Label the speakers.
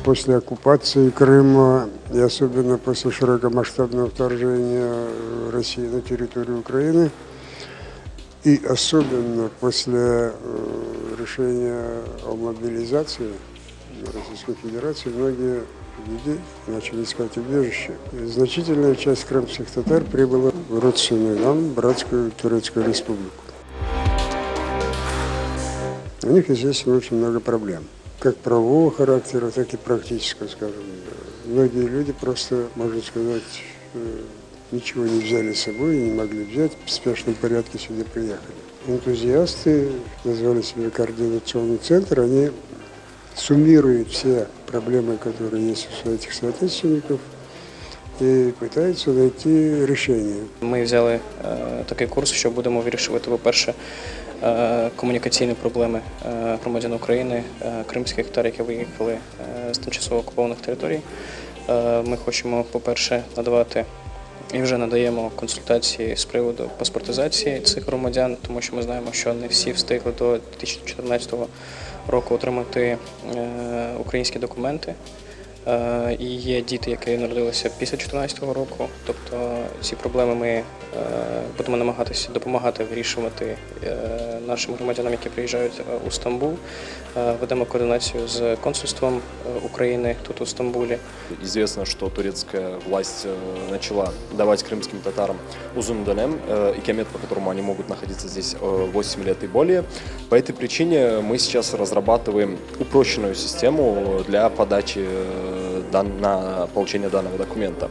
Speaker 1: после оккупации Крыма и особенно после широкомасштабного вторжения России на территорию Украины, и особенно после решения о мобилизации Российской Федерации, многие люди начали искать убежище. И значительная часть крымских татар прибыла в родственную нам братскую Турецкую Республику. У них, естественно, очень много проблем, как правового характера, так и практического, скажем. Многие люди просто, можно сказать, ничего не взяли с собой и не могли взять, в спешном порядке сюда приехали. Энтузиасты, назвали себя координационный центр, они суммируют все проблемы, которые есть у этих соотечественников, і намагаються знайти рішення.
Speaker 2: Ми взяли такий курс, що будемо вирішувати, по-перше, комунікаційні проблеми громадян України, кримських татар, які виїхали з тимчасово окупованих територій. Ми хочемо, по-перше, надавати і вже надаємо консультації з приводу паспортизації цих громадян, тому що ми знаємо, що не всі встигли до 2014 року отримати українські документи. І є діти, які народилися після 2014 року, тобто ці проблеми ми будемо намагатися допомагати вирішувати нашим громадянам, які приїжджають у Стамбул. Ведемо координацію з консульством України тут у Стамбулі.
Speaker 3: Известно, что турецкая власть начала давать крымским татарам узун-донем, икамет, по которому они могут находиться здесь 8 лет и более. По этой причине мы сейчас разрабатываем упрощенную систему для подачи на получение данного документа.